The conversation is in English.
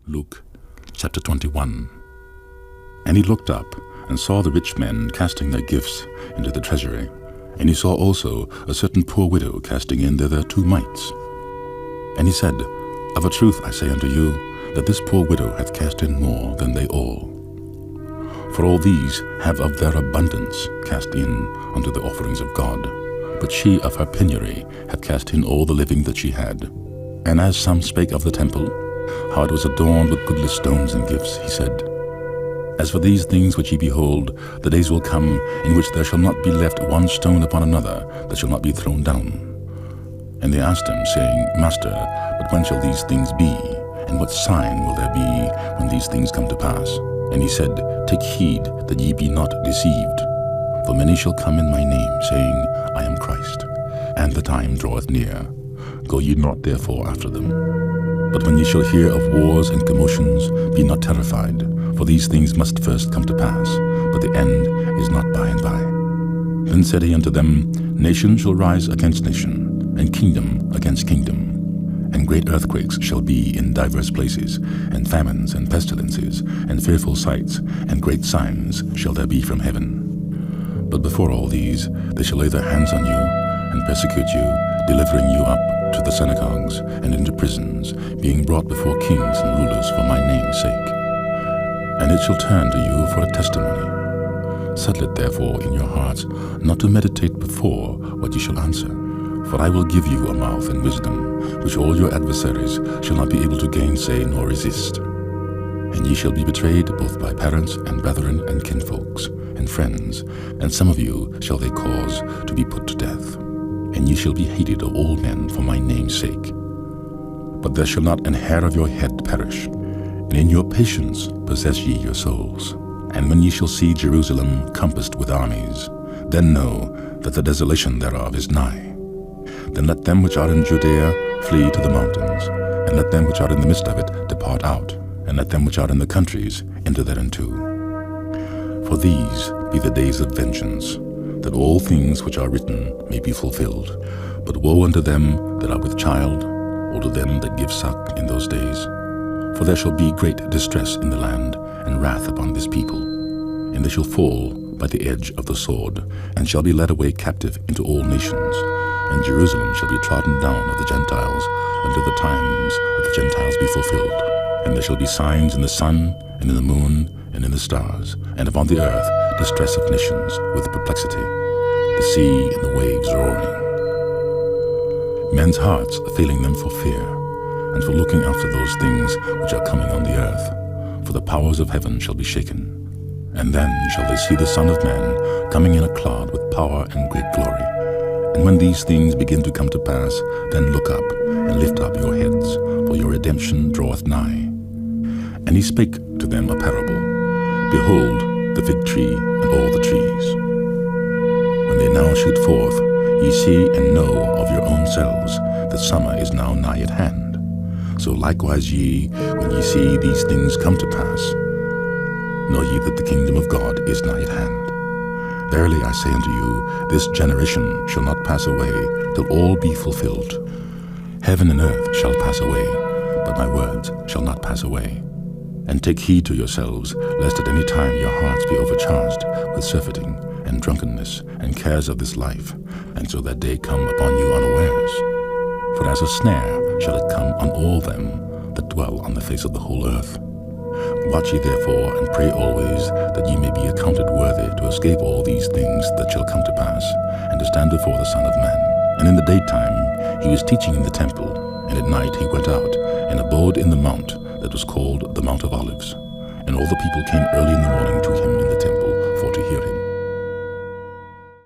Luke chapter 21. And he looked up and saw the rich men casting their gifts into the treasury. And he saw also a certain poor widow casting in thither 2 mites. And he said, Of a truth I say unto you, that this poor widow hath cast in more than they all. For all these have of their abundance cast in unto the offerings of God. But she of her penury hath cast in all the living that she had. And as some spake of the temple, how it was adorned with goodly stones and gifts, he said, As for these things which ye behold, the days will come in which there shall not be left one stone upon another that shall not be thrown down. And they asked him, saying, Master, but when shall these things be? And what sign will there be when these things come to pass? And he said, Take heed that ye be not deceived. For many shall come in my name, saying, I am Christ, and the time draweth near. Go ye not therefore after them. But when ye shall hear of wars and commotions, be not terrified, for these things must first come to pass, but the end is not by and by. Then said he unto them, Nation shall rise against nation, and kingdom against kingdom. And great earthquakes shall be in divers places, and famines and pestilences, and fearful sights, and great signs shall there be from heaven. But before all these, they shall lay their hands on you, and persecute you, delivering you up to the synagogues and into prisons, being brought before kings and rulers for my name's sake. And it shall turn to you for a testimony. Settle it therefore in your hearts, not to meditate before what ye shall answer. For I will give you a mouth and wisdom, which all your adversaries shall not be able to gainsay nor resist. And ye shall be betrayed both by parents and brethren and kinfolks and friends, and some of you shall they cause to be put to death. And ye shall be hated of all men for my name's sake. But there shall not an hair of your head perish, and in your patience possess ye your souls. And when ye shall see Jerusalem compassed with armies, then know that the desolation thereof is nigh. Then let them which are in Judea flee to the mountains, and let them which are in the midst of it depart out, and let them which are in the countries enter thereinto. For these be the days of vengeance, that all things which are written may be fulfilled. But woe unto them that are with child, or to them that give suck in those days. For there shall be great distress in the land, and wrath upon this people. And they shall fall by the edge of the sword, and shall be led away captive into all nations. And Jerusalem shall be trodden down of the Gentiles, until the times of the Gentiles be fulfilled. And there shall be signs in the sun, and in the moon, and in the stars, and upon the earth distress of nations with perplexity, the sea and the waves roaring. Men's hearts failing them for fear, and for looking after those things which are coming on the earth, for the powers of heaven shall be shaken. And then shall they see the Son of Man coming in a cloud with power and great glory. And when these things begin to come to pass, then look up, and lift up your heads, for your redemption draweth nigh. And he spake to them a parable. Behold, the fig tree and all the trees. When they now shoot forth, ye see and know of your own selves that summer is now nigh at hand. So likewise ye, when ye see these things come to pass, know ye that the kingdom of God is nigh at hand. Verily I say unto you, this generation shall not pass away till all be fulfilled. Heaven and earth shall pass away, but my words shall not pass away. And take heed to yourselves, lest at any time your hearts be overcharged with surfeiting and drunkenness and cares of this life, and so that day come upon you unawares. For as a snare shall it come on all them that dwell on the face of the whole earth. Watch ye therefore, and pray always, that ye may be accounted worthy to escape all these things that shall come to pass, and to stand before the Son of Man. And in the daytime he was teaching in the temple, and at night he went out, and abode in the mount that was called the Mount of Olives. And all the people came early in the morning to him in the temple for to hear him.